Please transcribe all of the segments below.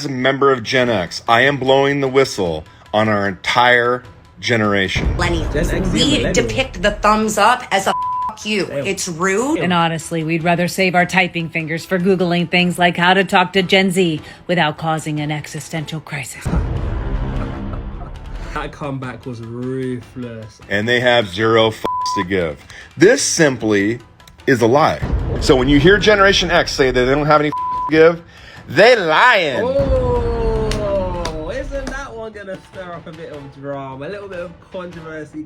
As a member of Gen X, I am blowing the whistle on our entire generation. Millennials. We depict the thumbs up as a fuck you. It's rude. And honestly, we'd rather save our typing fingers for Googling things like how to talk to Gen Z without causing an existential crisis. That comeback was ruthless. And they have zero fucks to give. This simply is a lie. So when you hear Generation X say that they don't have any fucks to give, they lying. Oh, isn't that one gonna stir up a bit of drama, a little bit of controversy?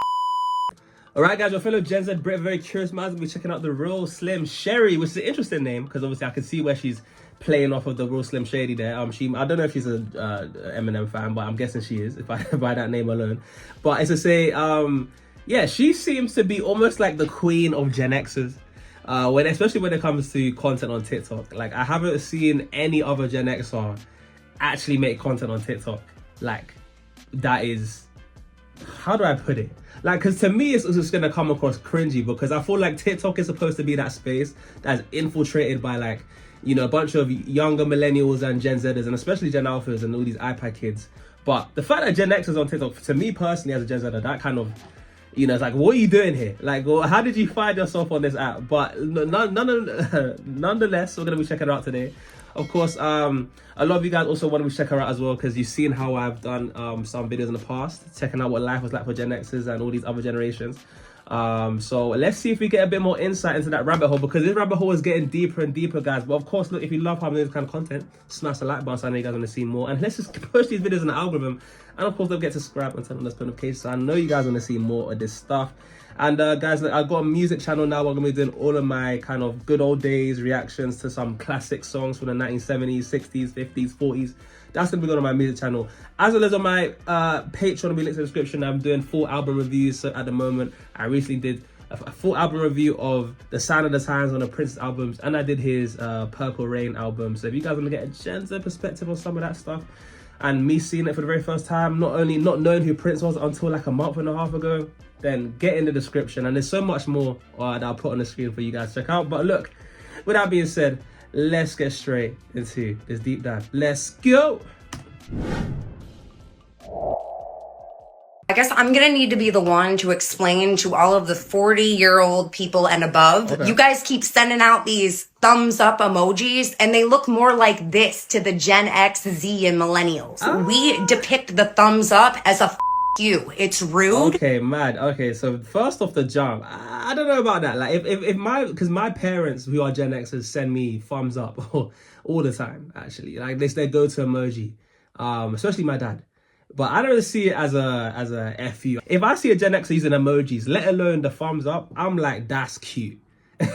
Alright guys, your fellow Gen Z Brit, very curious minds will be checking out the Real Slim Sherry, which is an interesting name because obviously I can see where she's playing off of the Real Slim Shady there. I don't know if she's a Eminem fan, but I'm guessing she is if by that name alone. But it's to say, yeah, she seems to be almost like the queen of Gen Xers. Especially when it comes to content on TikTok. Like, I haven't seen any other Gen Xer actually make content on TikTok. Like, that is, how do I put it? Like, because to me, it's just going to come across cringy because I feel like TikTok is supposed to be that space that's infiltrated by, like, you know, a bunch of younger millennials and Gen Zers and especially Gen Alphas and all these iPad kids. But the fact that Gen X is on TikTok, to me personally as a Gen Zer, that kind of, you know, it's like, what are you doing here? Like, well, how did you find yourself on this app? But nonetheless, we're going to be checking it out today. Of course, a lot of you guys also want to check her out as well because you've seen how I've done some videos in the past, checking out what life was like for Gen X's and all these other generations. So let's see if we get a bit more insight into that rabbit hole because this rabbit hole is getting deeper and deeper, guys. But of course, look, if you love how I'm doing this kind of content, smash the like button so I know you guys want to see more. And let's just push these videos in the algorithm. And of course, don't forget to subscribe and turn on those notifications so I know you guys want to see more of this stuff. And guys, look, I've got a music channel now where I'm going to be doing all of my kind of good old days reactions to some classic songs from the 1970s, 60s, 50s, 40s. That's going to be going on my music channel. As well as on my Patreon, will be linked in the description. I'm doing full album reviews. So at the moment, I recently did a full album review of The Sign of the Times, one of Prince's albums. And I did his Purple Rain album. So if you guys want to get a Gen Z perspective on some of that stuff, and me seeing it for the very first time, not only not knowing who Prince was until like a month and a half ago, then get in the description. And there's so much more that I'll put on the screen for you guys to check out. But look, with that being said, let's get straight into this deep dive. Let's go. I guess I'm gonna need to be the one to explain to all of the 40-year-old people and above. Okay. You guys keep sending out these thumbs up emojis and they look more like this to the Gen X, Z, and millennials. Oh. We depict the thumbs up as a you. It's rude. Okay, mad. Okay, so first off the jump, I don't know about that. Like, if my parents who are Gen Xers send me thumbs up all the time, actually. Like, this their go-to emoji. Especially my dad. But I don't see it as a F you. If I see a Gen Xer using emojis, let alone the thumbs up, I'm like, that's cute.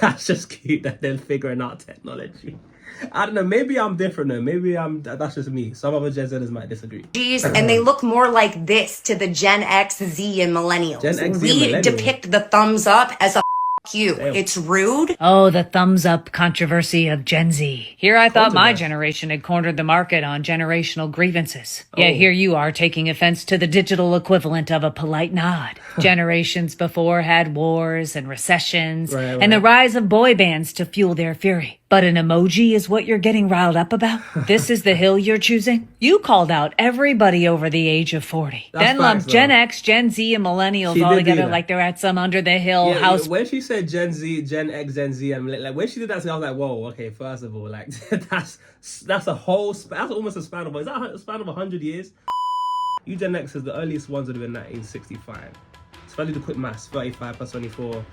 That's just cute that they're figuring out technology. I don't know, maybe I'm different though. Maybe that's just me. Some other Gen Zers might disagree. And they look more like this to the Gen X, Z, and millennials. Gen X, Z, we and millennials. Depict the thumbs up as a you. Damn. It's rude. Oh, the thumbs up controversy of Gen Z. Here I thought my generation had cornered the market on generational grievances. Oh. Yet here you are taking offense to the digital equivalent of a polite nod. Generations before had wars and recessions and the rise of boy bands to fuel their fury. But an emoji is what you're getting riled up about? This is the hill you're choosing? You called out everybody over the age of 40. That's then lumped Gen X, Gen Z, and millennials all together like they're at some under the hill house. When she said Gen Z, Gen X, Gen Z, and like when she did that, I was like, whoa, okay, first of all, like that's a whole, that's almost a span of, is that a span of 100 years? You Gen Xers, the earliest ones would have been 1965. It's funny to quick maths, 35 plus 24.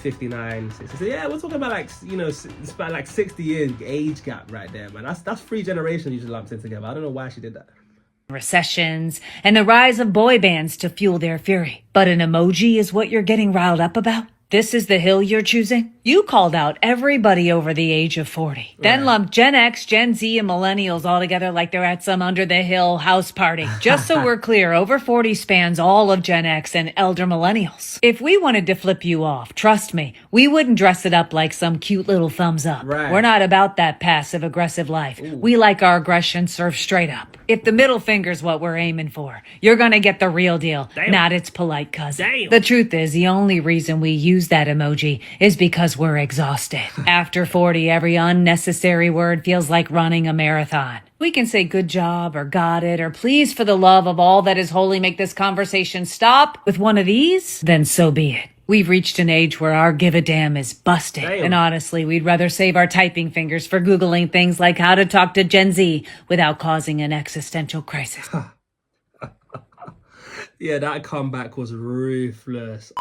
59, 60. So yeah, we're talking about like, you know, it's about like 60 years age gap right there, man. That's 3 generations you just lumped in together. I don't know why she did that. Recessions and the rise of boy bands to fuel their fury. But an emoji is what you're getting riled up about? This is the hill you're choosing? You called out everybody over the age of 40. Then lumped Gen X, Gen Z, and millennials all together like they're at some under the hill house party. Just so we're clear, over 40 spans all of Gen X and elder millennials. If we wanted to flip you off, trust me, we wouldn't dress it up like some cute little thumbs up. We're not about that passive-aggressive life. Ooh. We like our aggression served straight up. If the middle finger's what we're aiming for, you're gonna get the real deal, not its polite cousin. The truth is, the only reason we use that emoji is because we're exhausted. After 40, every unnecessary word feels like running a marathon. We can say good job or got it or please for the love of all that is holy make this conversation stop with one of these, then so be it. We've reached an age where our give a damn is busted. Damn. And honestly, we'd rather save our typing fingers for Googling things like how to talk to Gen Z without causing an existential crisis. Yeah, that comeback was ruthless.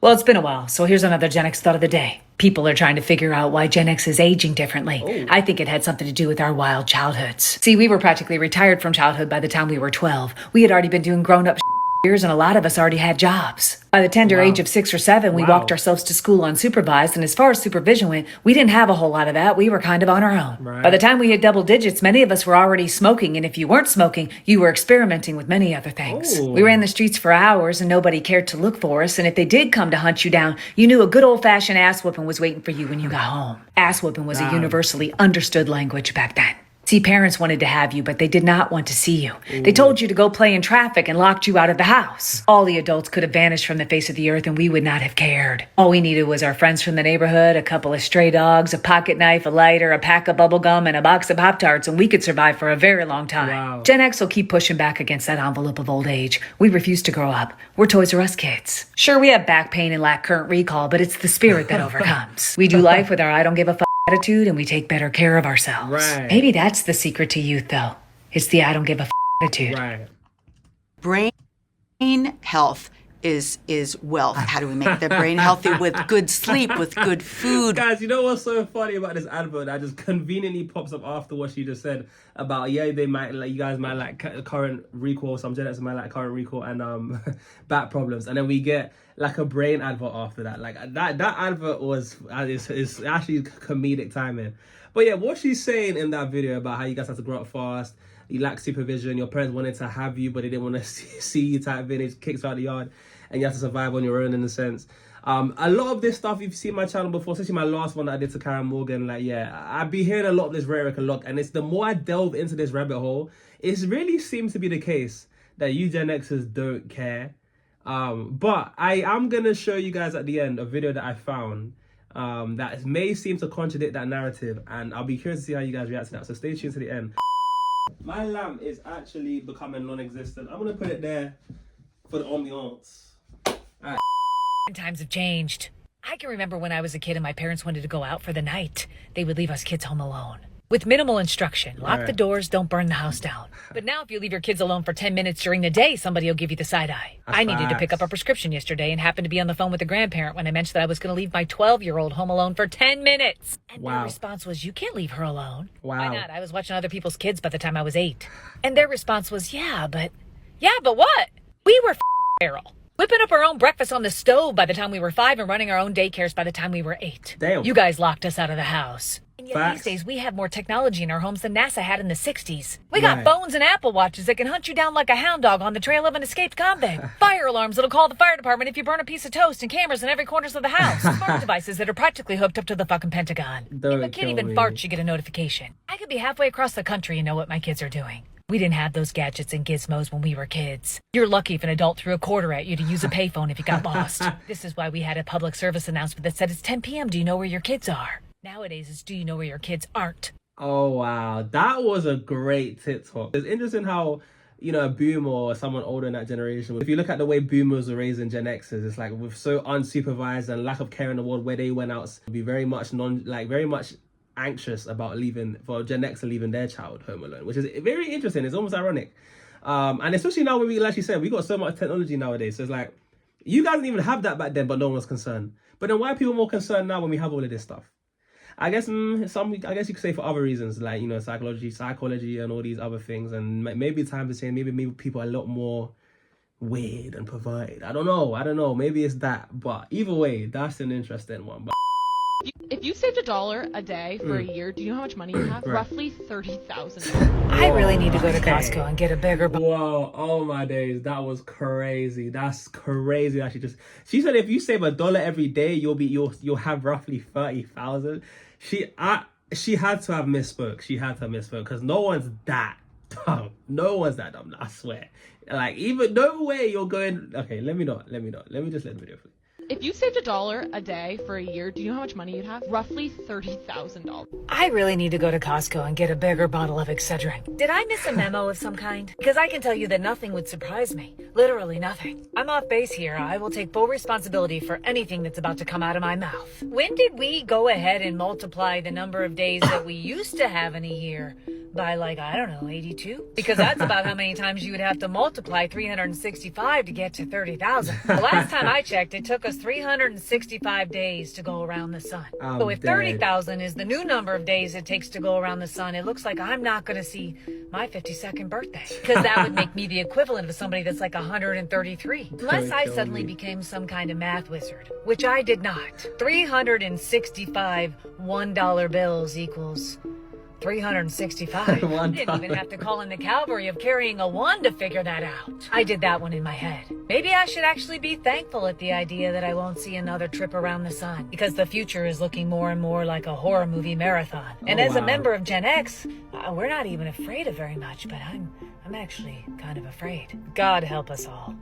Well, it's been a while, so here's another Gen X thought of the day. People are trying to figure out why Gen X is aging differently. Oh. I think it had something to do with our wild childhoods. See, we were practically retired from childhood by the time we were 12. We had already been doing grown-up years, and a lot of us already had jobs. By the tender age of 6 or 7, we walked ourselves to school unsupervised, and as far as supervision went, we didn't have a whole lot of that. We were kind of on our own. Right. By the time we hit double digits, many of us were already smoking, and if you weren't smoking, you were experimenting with many other things. Ooh. We ran the streets for hours, and nobody cared to look for us, and if they did come to hunt you down, you knew a good old-fashioned ass-whooping was waiting for you when you got home. Ass-whooping was a universally understood language back then. See, parents wanted to have you, but they did not want to see you. They told you to go play in traffic and locked you out of the house. All the adults could have vanished from the face of the earth and we would not have cared. All we needed was our friends from the neighborhood, a couple of stray dogs, a pocket knife, a lighter, a pack of bubble gum, and a box of Pop-Tarts, and we could survive for a very long time. Wow. Gen X will keep pushing back against that envelope of old age. We refuse to grow up. We're Toys R Us kids. Sure, we have back pain and lack current recall, but it's the spirit that overcomes. We do life with our I don't give a attitude, and we take better care of ourselves. Right. Maybe that's the secret to youth, though. It's the I don't give a attitude. Right. Brain health is wealth. How do we make the brain healthy? With good sleep, with good food. Guys, you know what's so funny about this advert that just conveniently pops up after what she just said about, they might, like, you guys might like current recall, some Gen Xers might like current recall and back problems, and then we get like a brain advert after that. Like that advert was is actually comedic timing. But yeah, what she's saying in that video about how you guys have to grow up fast, you lack supervision, your parents wanted to have you but they didn't want to see you type thing, it kicks you out of the yard, and you have to survive on your own in a sense. A lot of this stuff, if you've seen my channel before, especially my last one that I did to Karen Morgan, like, I've been hearing a lot of this rhetoric a lot, and it's the more I delve into this rabbit hole, it really seems to be the case that you Gen Xers don't care. But I am going to show you guys at the end a video that I found that may seem to contradict that narrative, and I'll be curious to see how you guys react to that, so stay tuned to the end. My lamp is actually becoming non-existent. I'm going to put it there for the ambiance. Times have changed. I can remember when I was a kid and my parents wanted to go out for the night. They would leave us kids home alone. With minimal instruction. Lock the doors, don't burn the house down. But now if you leave your kids alone for 10 minutes during the day, somebody will give you the side eye. I needed to pick up a prescription yesterday and happened to be on the phone with a grandparent when I mentioned that I was going to leave my 12-year-old home alone for 10 minutes. And their response was, you can't leave her alone. Why not? I was watching other people's kids by the time I was 8. And their response was, yeah, but what? We were feral. Whipping up our own breakfast on the stove by the time we were 5 and running our own daycares by the time we were 8. Damn. You guys locked us out of the house. And yet Facts. these days we have more technology in our homes than NASA had in the 60s. We got phones and Apple Watches that can hunt you down like a hound dog on the trail of an escaped convict. Fire alarms that'll call the fire department if you burn a piece of toast, and cameras in every corner of the house. Smart devices that are practically hooked up to the fucking Pentagon. If a kid even farts, you get a notification. I could be halfway across the country and know what my kids are doing. We didn't have those gadgets and gizmos when we were kids. You're lucky if an adult threw a quarter at you to use a payphone if you got lost. This is why we had a public service announcement that said it's 10 p.m. Do you know where your kids are? Nowadays, it's do you know where your kids aren't? Oh, wow. That was a great TikTok. It's interesting how, a boomer or someone older in that generation, if you look at the way boomers were raising Gen Xers, it's like with so unsupervised and lack of care in the world where they went out, be very much very much anxious about for Gen X leaving their child home alone, which is very interesting. It's almost ironic. And especially now when we actually said we got so much technology nowadays. So it's like, you guys didn't even have that back then, but no one was concerned. But then why are people more concerned now when we have all of this stuff? I guess you could say for other reasons, like, psychology and all these other things. And maybe time to change. Maybe people are a lot more weird and perverted. I don't know. Maybe it's that. But either way, that's an interesting one. But if you saved $1 a day for a year, do you know how much money you have? Roughly $30,000. I really need to go to Costco and get a bigger Whoa, oh my days, that was crazy. That's crazy. Actually, she said if you save $1 every day, you'll have roughly 30,000. She had to have misspoke. She had to have misspoke because no one's that dumb. No one's that dumb. I swear. Like, even no way you're going. Okay, let me just let the video play. If you saved $1 a day for a year, do you know how much money you'd have? Roughly $30,000. I really need to go to Costco and get a bigger bottle of Excedrin. Did I miss a memo of some kind? Because I can tell you that nothing would surprise me. Literally nothing. I'm off base here. I will take full responsibility for anything that's about to come out of my mouth. When did we go ahead and multiply the number of days that we used to have in a year by, like, I don't know, 82? Because that's about how many times you would have to multiply 365 to get to 30,000. The last time I checked, it took us 365 days to go around the sun. So if 30,000 is the new number of days it takes to go around the sun, it looks like I'm not going to see my 52nd birthday. Because that would make me the equivalent of somebody that's like 133. Unless I suddenly became some kind of math wizard, which I did not. 365 $1 bills equals 365. I didn't even have to call in the cavalry of carrying a 1 to figure that out. I did that one in my head. Maybe I should actually be thankful at the idea that I won't see another trip around the sun, because the future is looking more and more like a horror movie marathon. And as a member of Gen X, we're not even afraid of very much, but I'm actually kind of afraid. God help us all.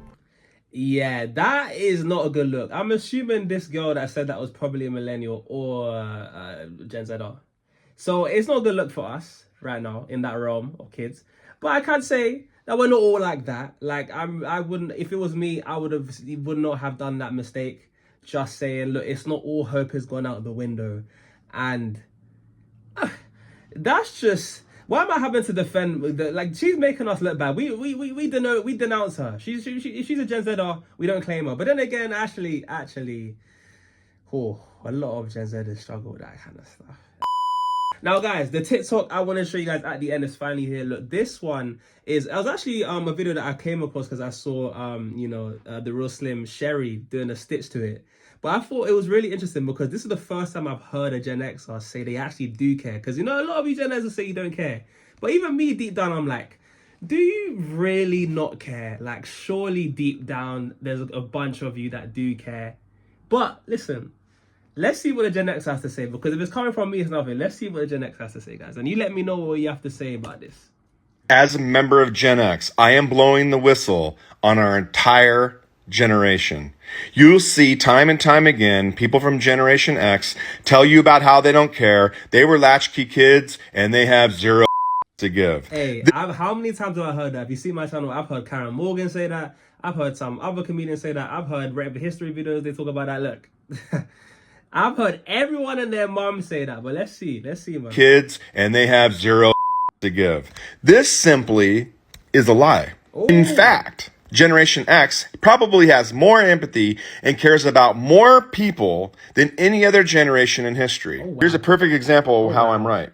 Yeah, that is not a good look. I'm assuming this girl that said that was probably a millennial or Gen Zer. So it's not a good look for us right now in that realm of kids. But I can say that we're not all like that. Like I wouldn't, if it was me, I would not have done that mistake. Just saying, look, it's not all hope has gone out the window, and that's just. Why am I having to defend? Like, she's making us look bad. We denounce her. She's a Gen Zer. We don't claim her. But then again, actually, a lot of Gen Zers struggle with that kind of stuff. Now, guys, the TikTok I want to show you guys at the end is finally here. Look, this one is, I was actually a video that I came across because I saw, the Real Slim Sherry doing a stitch to it. But I thought it was really interesting because this is the first time I've heard a Gen Xer say they actually do care. Because, a lot of you Gen Xers say you don't care. But even me, deep down, I'm like, do you really not care? Like, surely deep down, there's a bunch of you that do care. But listen. Let's see what the Gen X has to say, because if it's coming from me, it's nothing. Let's see what the Gen X has to say, guys. And you let me know what you have to say about this. As a member of Gen X, I am blowing the whistle on our entire generation. You'll see time and time again, people from Generation X tell you about how they don't care. They were latchkey kids and they have zero to give. Hey, how many times have I heard that? If you see my channel, I've heard Karen Morgan say that. I've heard some other comedians say that. I've heard rap history videos. They talk about that. Look. I've heard everyone and their mom say that, but let's see, man. Kids, and they have zero to give. This simply is a lie. Ooh. In fact, Generation X probably has more empathy and cares about more people than any other generation in history. Oh, wow. Here's a perfect example of how I'm right.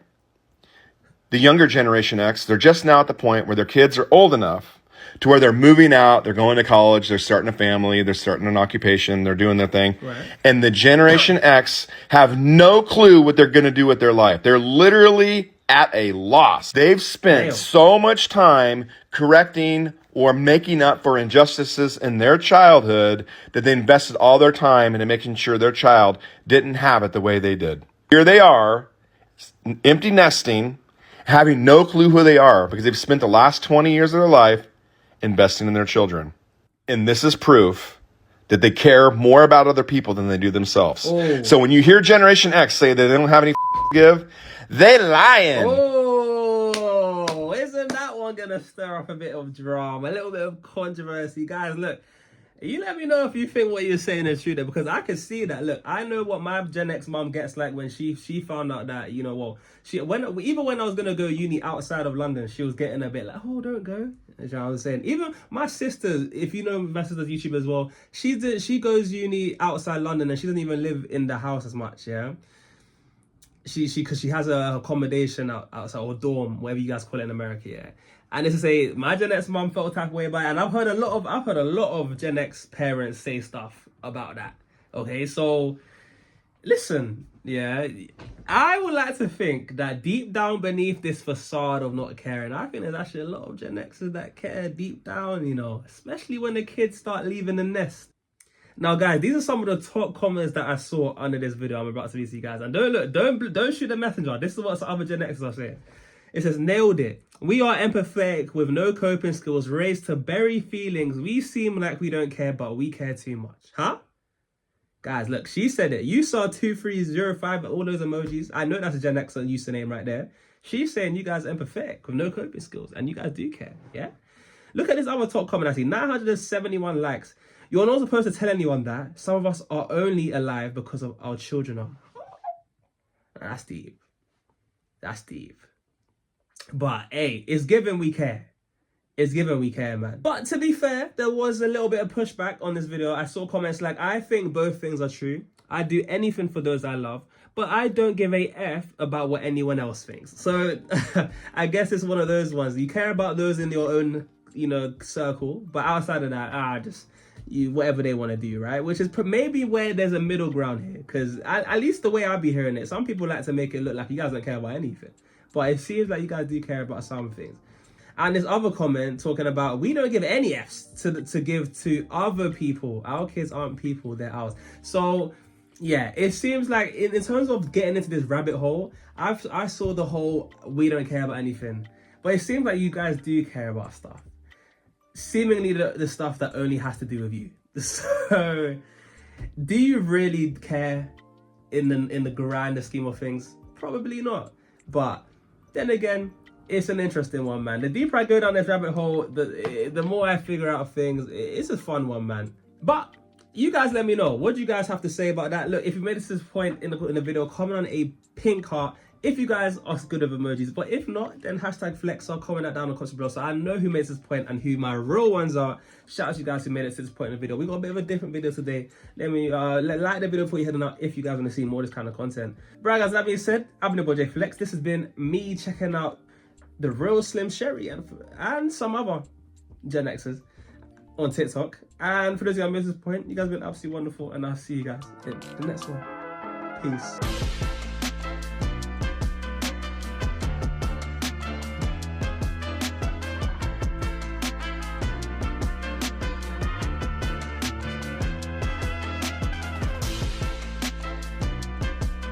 The younger Generation X, they're just now at the point where their kids are old enough to where they're moving out, they're going to college, they're starting a family, they're starting an occupation, they're doing their thing. Right. And the Generation X have no clue what they're going to do with their life. They're literally at a loss. They've spent so much time correcting or making up for injustices in their childhood that they invested all their time into making sure their child didn't have it the way they did. Here they are, empty nesting, having no clue who they are because they've spent the last 20 years of their life investing in their children. And this is proof that they care more about other people than they do themselves. Oh. So when you hear Generation X say that they don't have any to give, they lying. Oh, isn't that one gonna stir up a bit of drama, a little bit of controversy? Guys, look, you let me know if you think what you're saying is true there, because I can see that. Look, I know what my Gen X mom gets like when she found out that, even when I was gonna go uni outside of London, she was getting a bit like, oh, don't go. You know what I'm saying? Even my sister, if you know my sister's YouTube as well, she goes uni outside London and she doesn't even live in the house as much, yeah? Because she has a accommodation outside, or dorm, whatever you guys call it in America, yeah? And it's to say, my Gen X mom felt a type of way about it, and I've heard a lot of Gen X parents say stuff about that. Okay, so listen, yeah, I would like to think that deep down beneath this facade of not caring, I think there's actually a lot of Gen Xers that care deep down, especially when the kids start leaving the nest. Now, guys, these are some of the top comments that I saw under this video I'm about to read to you guys. And don't shoot the messenger. This is what some other Gen Xers are saying. It says, nailed it. We are empathetic with no coping skills, raised to bury feelings. We seem like we don't care, but we care too much. Huh? Guys, look, she said it. You saw 2305, all those emojis. I know that's a Gen X username right there. She's saying you guys are empathetic with no coping skills, and you guys do care, yeah? Look at this other top comment I see, 971 likes. You're not supposed to tell anyone that. Some of us are only alive because of our children are. That's deep. That's deep. But hey, it's given we care. It's given we care, man. But to be fair, there was a little bit of pushback on this video. I saw comments like, I think both things are true. I do anything for those I love, but I don't give a F about what anyone else thinks. So I guess it's one of those ones. You care about those in your own, you know, circle, but outside of that, just whatever they want to do, right? Which is maybe where there's a middle ground here, because at least the way I be hearing it, some people like to make it look like you guys don't care about anything, but it seems like you guys do care about some things. And this other comment talking about, we don't give any Fs to give to other people. Our kids aren't people, they're ours. So yeah, it seems like in terms of getting into this rabbit hole, I saw the whole we don't care about anything, but it seems like you guys do care about stuff. Seemingly the stuff that only has to do with you. So do you really care in the grander scheme of things? Probably not. But then again, it's an interesting one, man. The deeper I go down this rabbit hole, the more I figure out things. It's a fun one, man. But you guys let me know. What do you guys have to say about that? Look, if you made it to this point in the video, comment on a pink heart if you guys are good with emojis. But if not, then hashtag flex or comment that down in the comments below, so I know who made it to this point and who my real ones are. Shout out to you guys who made it to this point in the video. We got a bit of a different video today. Let me like the video before you heading out if you guys want to see more of this kind of content. Right, guys, that being said, I've been your boy J Flex. This has been me checking out the real Slim Sherry and some other Gen Xers on TikTok. And for those of you who missed this point, you guys have been absolutely wonderful, and I'll see you guys in the next one. Peace.